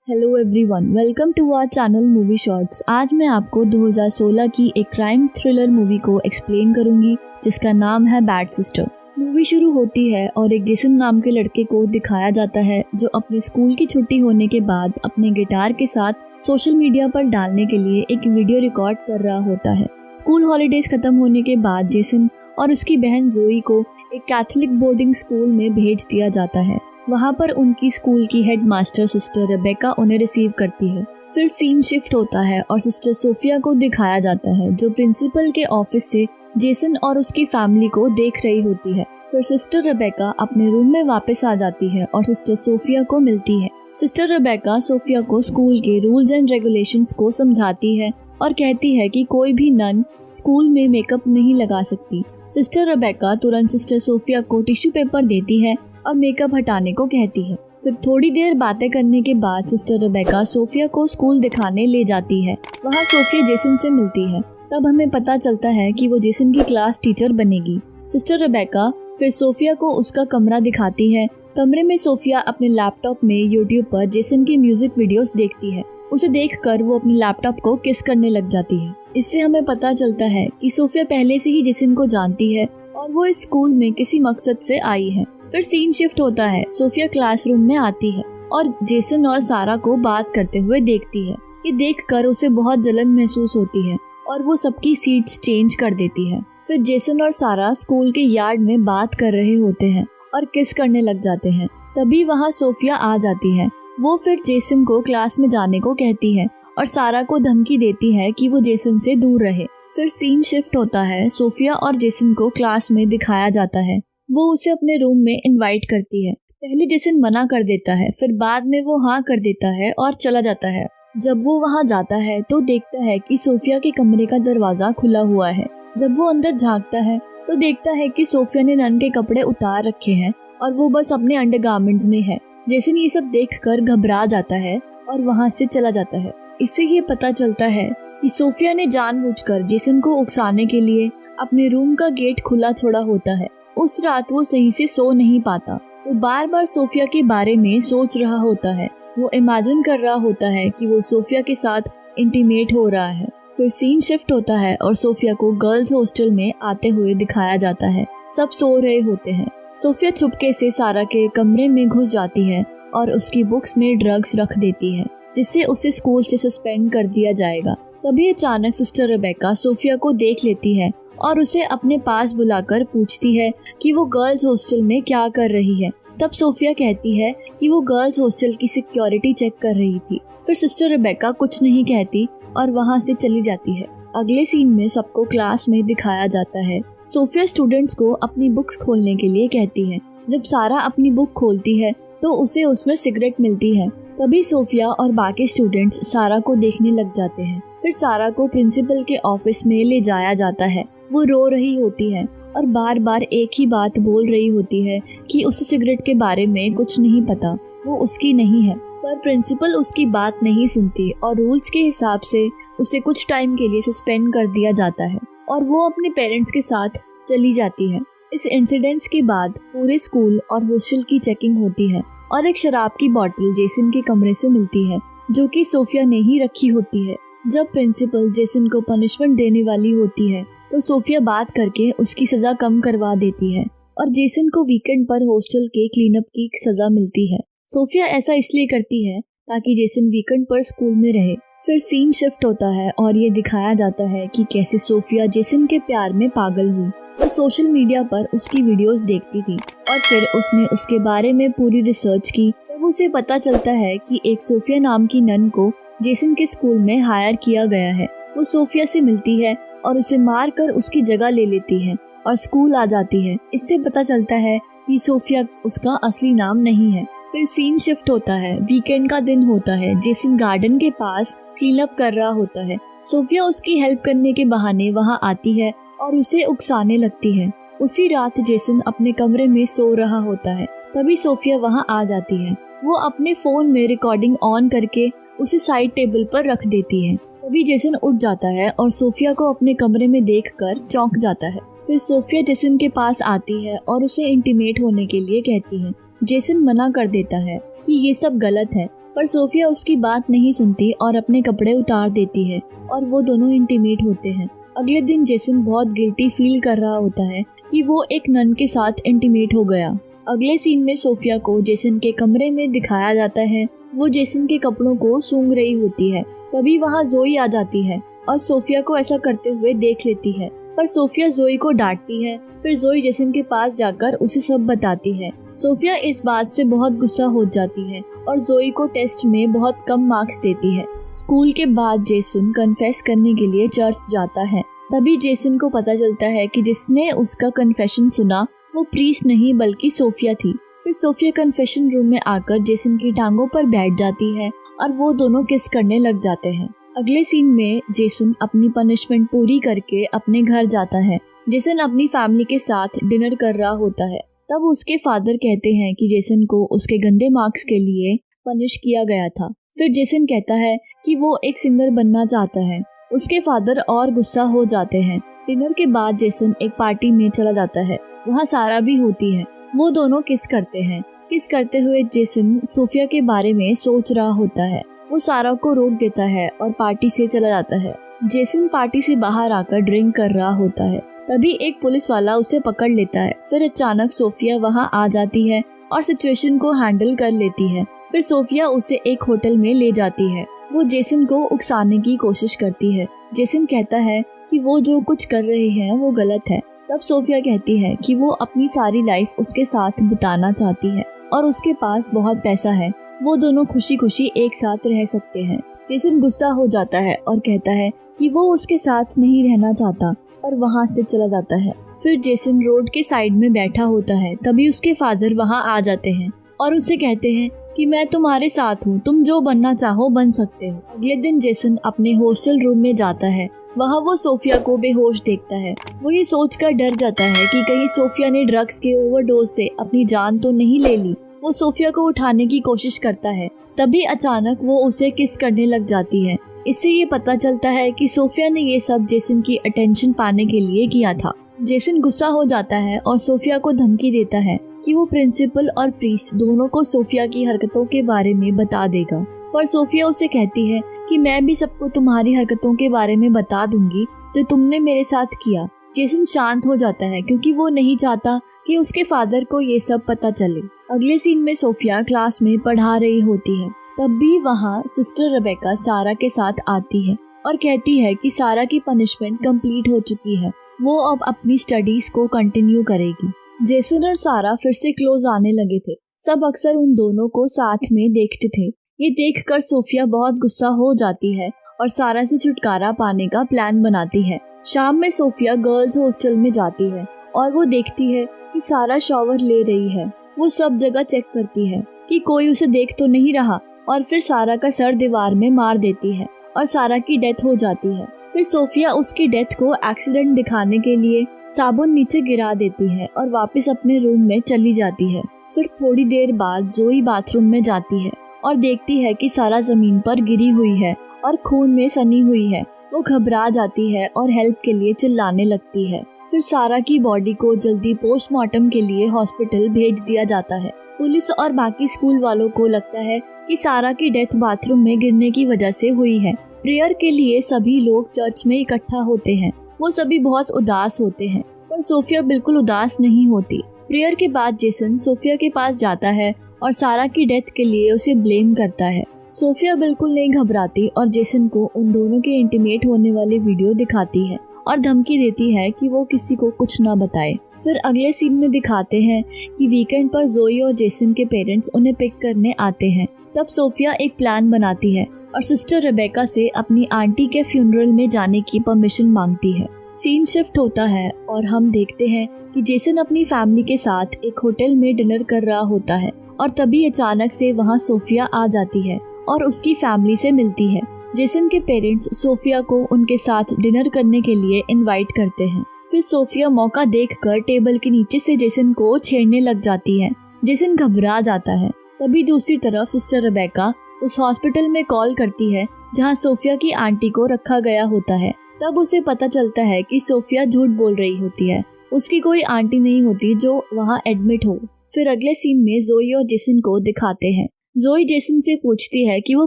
Hello everyone, welcome to our channel movie shorts. आज मैं आपको 2016 की एक क्राइम थ्रिलर मूवी को एक्सप्लेन करूंगी जिसका नाम है बैड सिस्टर। मूवी शुरू होती है और एक जेसन नाम के लड़के को दिखाया जाता है जो अपने स्कूल की छुट्टी होने के बाद अपने गिटार के साथ सोशल मीडिया पर डालने के लिए एक वीडियो रिकॉर्ड कर रहा होता है। स्कूल हॉलीडेज खत्म होने के बाद जेसन और उसकी बहन जोई को एक कैथोलिक बोर्डिंग स्कूल में भेज दिया जाता है। वहाँ पर उनकी स्कूल की हेडमास्टर सिस्टर रेबेका उन्हें रिसीव करती है। फिर सीन शिफ्ट होता है और सिस्टर सोफिया को दिखाया जाता है जो प्रिंसिपल के ऑफिस से जेसन और उसकी फैमिली को देख रही होती है। फिर सिस्टर रेबेका अपने रूम में वापस आ जाती है और सिस्टर सोफिया को मिलती है। सिस्टर रेबेका सोफिया को स्कूल के रूल्स एंड रेगुलेशंस को समझाती है और कहती है कि कोई भी नन स्कूल में मेकअप नहीं लगा सकती। सिस्टर रेबेका तुरंत सिस्टर सोफिया को टिश्यू पेपर देती है और मेकअप हटाने को कहती है। फिर थोड़ी देर बातें करने के बाद सिस्टर रेबेका सोफिया को स्कूल दिखाने ले जाती है। वहाँ सोफिया जेसन से मिलती है। तब हमें पता चलता है कि वो जेसन की क्लास टीचर बनेगी। सिस्टर रेबेका फिर सोफिया को उसका कमरा दिखाती है। कमरे में सोफिया अपने लैपटॉप में यूट्यूब पर जेसन की म्यूजिक वीडियोस देखती है। उसे देखकर वो अपने लैपटॉप को किस करने लग जाती है। इससे हमें पता चलता है कि सोफिया पहले से ही जेसन को जानती है और वो इस स्कूल में किसी मकसद से आई है। फिर सीन शिफ्ट होता है। सोफिया क्लासरूम में आती है और जेसन और सारा को बात करते हुए देखती है। ये देखकर उसे बहुत जलन महसूस होती है और वो सबकी सीट्स चेंज कर देती है। फिर जेसन और सारा स्कूल के यार्ड में बात कर रहे होते हैं और किस करने लग जाते हैं। तभी वहाँ सोफिया आ जाती है। वो फिर जेसन को क्लास में जाने को कहती है और सारा को धमकी देती है कि वो जेसन से दूर रहे। फिर सीन शिफ्ट होता है। सोफिया और जेसन को क्लास में दिखाया जाता है। वो उसे अपने रूम में इनवाइट करती है। पहले जेसन मना कर देता है, फिर बाद में वो हाँ कर देता है और चला जाता है। जब वो वहाँ जाता है तो देखता है कि सोफिया के कमरे का दरवाजा खुला हुआ है। जब वो अंदर झांकता है तो देखता है कि सोफिया ने नन के कपड़े उतार रखे हैं और वो बस अपने अंडरगारमेंट्स में है। जेसन ये सब देखकर घबरा जाता है और वहाँ से चला जाता है। इससे ये पता चलता है कि सोफिया ने जानबूझकर जेसन को उकसाने के लिए अपने रूम का गेट खुला छोड़ा होता है। उस रात वो सही से सो नहीं पाता। वो बार बार सोफिया के बारे में सोच रहा होता है। वो इमेजिन कर रहा होता है कि वो सोफिया के साथ इंटीमेट हो रहा है। फिर सीन शिफ्ट होता है और सोफिया को गर्ल्स हॉस्टल में आते हुए दिखाया जाता है। सब सो रहे होते हैं। सोफिया चुपके से सारा के कमरे में घुस जाती है और उसकी बुक्स में ड्रग्स रख देती है जिससे उसे स्कूल से सस्पेंड कर दिया जाएगा। तभी अचानक सिस्टर रेबेका सोफिया को देख लेती है और उसे अपने पास बुलाकर पूछती है कि वो गर्ल्स हॉस्टल में क्या कर रही है। तब सोफिया कहती है कि वो गर्ल्स हॉस्टल की सिक्योरिटी चेक कर रही थी। फिर सिस्टर रेबेका कुछ नहीं कहती और वहाँ से चली जाती है। अगले सीन में सबको क्लास में दिखाया जाता है। सोफिया स्टूडेंट्स को अपनी बुक्स खोलने के लिए कहती है। जब सारा अपनी बुक खोलती है तो उसे उसमें सिगरेट मिलती है। तभी सोफिया और बाकी स्टूडेंट्स सारा को देखने लग जाते हैं। फिर सारा को प्रिंसिपल के ऑफिस में ले जाया जाता है। वो रो रही होती है और बार बार एक ही बात बोल रही होती है कि उसे सिगरेट के बारे में कुछ नहीं पता, वो उसकी नहीं है। पर प्रिंसिपल उसकी बात नहीं सुनती और रूल्स के हिसाब से उसे कुछ टाइम के लिए सस्पेंड कर दिया जाता है और वो अपने पेरेंट्स के साथ चली जाती है। इस इंसिडेंट्स के बाद पूरे स्कूल और हॉस्टल की चेकिंग होती है और एक शराब की बोतल जेसन के कमरे से मिलती है जो कि सोफिया ने ही रखी होती है। जब प्रिंसिपल जेसन को पनिशमेंट देने वाली होती है तो सोफिया बात करके उसकी सजा कम करवा देती है और जेसन को वीकेंड पर हॉस्टल के क्लीनअप की सजा मिलती है। सोफिया ऐसा इसलिए करती है ताकि जेसन वीकेंड पर स्कूल में रहे। फिर सीन शिफ्ट होता है और ये दिखाया जाता है कि कैसे सोफिया जेसन के प्यार में पागल हुई। वो सोशल मीडिया पर उसकी वीडियोस देखती थी और फिर उसने उसके बारे में पूरी रिसर्च की। तब उसे पता चलता है कि एक सोफिया नाम की नन को जेसन के स्कूल में हायर किया गया है। वो सोफिया से मिलती है और उसे मार कर उसकी जगह ले लेती है और स्कूल आ जाती है। इससे पता चलता है कि सोफिया उसका असली नाम नहीं है। फिर सीन शिफ्ट होता है। वीकेंड का दिन होता है। जेसन गार्डन के पास क्लीन अप कर रहा होता है। सोफिया उसकी हेल्प करने के बहाने वहाँ आती है और उसे उकसाने लगती है। उसी रात जेसन अपने कमरे में सो रहा होता है। तभी सोफिया वहाँ आ जाती है। वो अपने फोन में रिकॉर्डिंग ऑन करके उसे साइड टेबल पर रख देती है। तभी जेसन उठ जाता है और सोफिया को अपने कमरे में देखकर चौंक जाता है। फिर सोफिया जेसन के पास आती है और उसे इंटीमेट होने के लिए कहती है। जेसन मना कर देता है कि ये सब गलत है पर सोफिया उसकी बात नहीं सुनती और अपने कपड़े उतार देती है और वो दोनों इंटीमेट होते हैं। अगले दिन जेसन बहुत गिल्टी फील कर रहा होता है कि वो एक नन के साथ इंटीमेट हो गया। अगले सीन में सोफिया को जेसन के कमरे में दिखाया जाता है। वो जेसन के कपड़ों को सूंघ रही होती है। तभी वहाँ जोई आ जाती है और सोफिया को ऐसा करते हुए देख लेती है, पर सोफिया जोई को डांटती है। फिर जोई जेसन के पास जाकर उसे सब बताती है। सोफिया इस बात से बहुत गुस्सा हो जाती है और जोई को टेस्ट में बहुत कम मार्क्स देती है। स्कूल के बाद जेसन कन्फेस करने के लिए चर्च जाता है। तभी जेसन को पता चलता है कि जिसने उसका कन्फेशन सुना वो प्रीस्ट नहीं बल्कि सोफिया थी। फिर सोफिया कन्फेशन रूम में आकर जेसन की टांगों पर बैठ जाती है और वो दोनों किस करने लग जाते हैं। अगले सीन में जेसन अपनी पनिशमेंट पूरी करके अपने घर जाता है। जेसन अपनी फैमिली के साथ डिनर कर रहा होता है। तब उसके फादर कहते हैं कि जेसन को उसके गंदे मार्क्स के लिए पनिश किया गया था। फिर जेसन कहता है कि वो एक सिंगर बनना चाहता है। उसके फादर और गुस्सा हो जाते हैं। डिनर के बाद जेसन एक पार्टी में चला जाता है। वहाँ सारा भी होती है। वो दोनों किस करते हैं। किस करते हुए जेसन सोफिया के बारे में सोच रहा होता है। वो सारा को रोक देता है और पार्टी से चला जाता है। जेसन पार्टी से बाहर आकर ड्रिंक कर रहा होता है। तभी एक पुलिस वाला उसे पकड़ लेता है। फिर अचानक सोफिया वहाँ आ जाती है और सिचुएशन को हैंडल कर लेती है। फिर सोफिया उसे एक होटल में ले जाती है। वो जेसन को उकसाने की कोशिश करती है। जेसन कहता है कि वो जो कुछ कर रहे हैं वो गलत है। तब सोफिया कहती है कि वो अपनी सारी लाइफ उसके साथ बिताना चाहती है और उसके पास बहुत पैसा है। वो दोनों खुशी खुशी एक साथ रह सकते हैं। जेसन गुस्सा हो जाता है और कहता है कि वो उसके साथ नहीं रहना चाहता और वहाँ से चला जाता है। फिर जेसन रोड के साइड में बैठा होता है। तभी उसके फादर वहाँ आ जाते हैं और उसे कहते हैं कि मैं तुम्हारे साथ हूँ, तुम जो बनना चाहो बन सकते हो। अगले दिन जेसन अपने हॉस्टल रूम में जाता है। वहाँ वो सोफिया को बेहोश देखता है। वो ये सोचकर डर जाता है कि कहीं सोफिया ने ड्रग्स के ओवरडोज से अपनी जान तो नहीं ले ली। वो सोफिया को उठाने की कोशिश करता है। तभी अचानक वो उसे किस करने लग जाती है। इससे ये पता चलता है कि सोफिया ने ये सब जेसन की अटेंशन पाने के लिए किया था। जेसन गुस्सा हो जाता है और सोफिया को धमकी देता है कि वो प्रिंसिपल और प्रीस्ट दोनों को सोफिया की हरकतों के बारे में बता देगा। पर सोफिया उसे कहती है कि मैं भी सबको तुम्हारी हरकतों के बारे में बता दूंगी जो तुमने मेरे साथ किया। जेसन शांत हो जाता है क्योंकि वो नहीं चाहता कि उसके फादर को ये सब पता चले। अगले सीन में सोफिया क्लास में पढ़ा रही होती है। तब भी वहाँ सिस्टर रेबेका सारा के साथ आती है और कहती है कि सारा की पनिशमेंट कंप्लीट हो चुकी है, वो अब अपनी स्टडीज को कंटिन्यू करेगी। जेसन और सारा फिर से क्लोज आने लगे थे। सब अक्सर उन दोनों को साथ में देखते थे। ये देखकर सोफिया बहुत गुस्सा हो जाती है और सारा से छुटकारा पाने का प्लान बनाती है। शाम में सोफिया गर्ल्स हॉस्टल में जाती है और वो देखती है कि सारा शॉवर ले रही है। वो सब जगह चेक करती है कि कोई उसे देख तो नहीं रहा और फिर सारा का सर दीवार में मार देती है और सारा की डेथ हो जाती है। फिर सोफिया उसकी डेथ को एक्सीडेंट दिखाने के लिए साबुन नीचे गिरा देती है और वापस अपने रूम में चली जाती है। फिर थोड़ी देर बाद जोई बाथरूम में जाती है और देखती है कि सारा जमीन पर गिरी हुई है और खून में सनी हुई है। वो घबरा जाती है और हेल्प के लिए चिल्लाने लगती है। फिर सारा की बॉडी को जल्दी पोस्टमार्टम के लिए हॉस्पिटल भेज दिया जाता है। पुलिस और बाकी स्कूल वालों को लगता है कि सारा की डेथ बाथरूम में गिरने की वजह से हुई है। प्रेयर के लिए सभी लोग चर्च में इकट्ठा होते हैं। वो सभी बहुत उदास होते हैं, पर सोफिया बिल्कुल उदास नहीं होती। प्रेयर के बाद जेसन सोफिया के पास जाता है और सारा की डेथ के लिए उसे ब्लेम करता है। सोफिया बिल्कुल नहीं घबराती और जेसन को उन दोनों के इंटीमेट होने वाले वीडियो दिखाती है और धमकी देती है कि वो किसी को कुछ ना बताए। फिर अगले सीन में दिखाते हैं कि वीकेंड पर जोई और जेसन के पेरेंट्स उन्हें पिक करने आते हैं। तब सोफिया एक प्लान बनाती है और सिस्टर रेबेका से अपनी आंटी के फ्यूनरल में जाने की परमिशन मांगती है। सीन शिफ्ट होता है और हम देखते हैं कि जेसन अपनी फैमिली के साथ एक होटल में डिनर कर रहा होता है और तभी अचानक से वहाँ सोफिया आ जाती है और उसकी फैमिली से मिलती है। जेसन के पेरेंट्स सोफिया को उनके साथ डिनर करने के लिए इनवाइट करते हैं। फिर सोफिया मौका देखकर टेबल के नीचे से जेसन को छेड़ने लग जाती है। जेसन घबरा जाता है। तभी दूसरी तरफ सिस्टर रेबेका उस हॉस्पिटल में कॉल करती है जहां सोफिया की आंटी को रखा गया होता है। तब उसे पता चलता है कि सोफिया झूठ बोल रही होती है, उसकी कोई आंटी नहीं होती जो वहां एडमिट हो। फिर अगले सीन में जोई और जेसन को दिखाते हैं जोई जेसन से पूछती है कि वो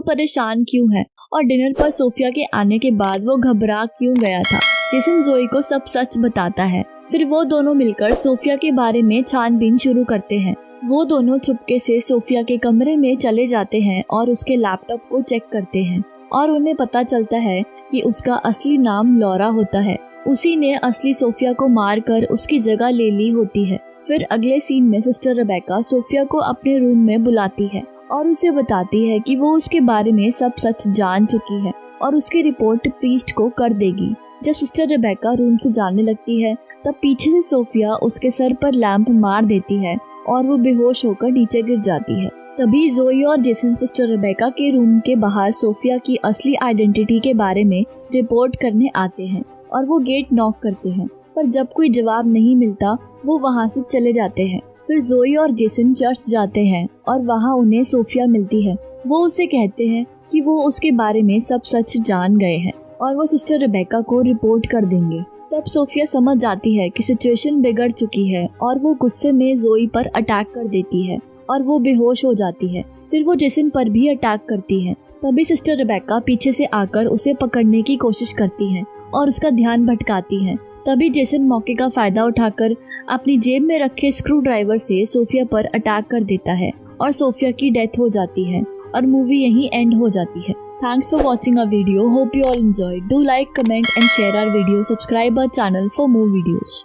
परेशान क्यों है और डिनर पर सोफिया के आने के बाद वो घबरा क्यों गया था। जेसन जोई को सब सच बताता है। फिर वो दोनों मिलकर सोफिया के बारे में छानबीन शुरू करते हैं। वो दोनों चुपके से सोफिया के कमरे में चले जाते हैं और उसके लैपटॉप को चेक करते हैं और उन्हें पता चलता है कि उसका असली नाम लॉरा होता है। उसी ने असली सोफिया को मारकर उसकी जगह ले ली होती है। फिर अगले सीन में सिस्टर रेबेका सोफिया को अपने रूम में बुलाती है और उसे बताती है कि वो उसके बारे में सब सच जान चुकी है और उसकी रिपोर्ट प्रीस्ट को कर देगी। जब सिस्टर रेबेका रूम से जाने लगती है तब पीछे से सोफिया उसके सर पर लैंप मार देती है और वो बेहोश होकर नीचे गिर जाती है। तभी जोई और जेसन सिस्टर रेबेका के रूम के बाहर सोफिया की असली आइडेंटिटी के बारे में रिपोर्ट करने आते हैं और वो गेट नॉक करते हैं, पर जब कोई जवाब नहीं मिलता वो वहाँ से चले जाते हैं। फिर जोई और जेसन चर्च जाते हैं और वहाँ उन्हें सोफिया मिलती है। वो उसे कहते हैं कि वो उसके बारे में सब सच जान गए हैं और वो सिस्टर रेबेका को रिपोर्ट कर देंगे। तब सोफिया समझ जाती है कि सिचुएशन बिगड़ चुकी है और वो गुस्से में जोई पर अटैक कर देती है और वो बेहोश हो जाती है। फिर वो जेसन पर भी अटैक करती है। तभी सिस्टर रेबेका पीछे से आकर उसे पकड़ने की कोशिश करती है और उसका ध्यान भटकाती है। तभी जेसन मौके का फायदा उठाकर अपनी जेब में रखे स्क्रू ड्राइवर से सोफिया पर अटैक कर देता है और सोफिया की डेथ हो जाती है और मूवी यहीं एंड हो जाती है। Thanks for watching our video. Hope you all enjoyed. Do like, comment and share our video. Subscribe our channel for more videos.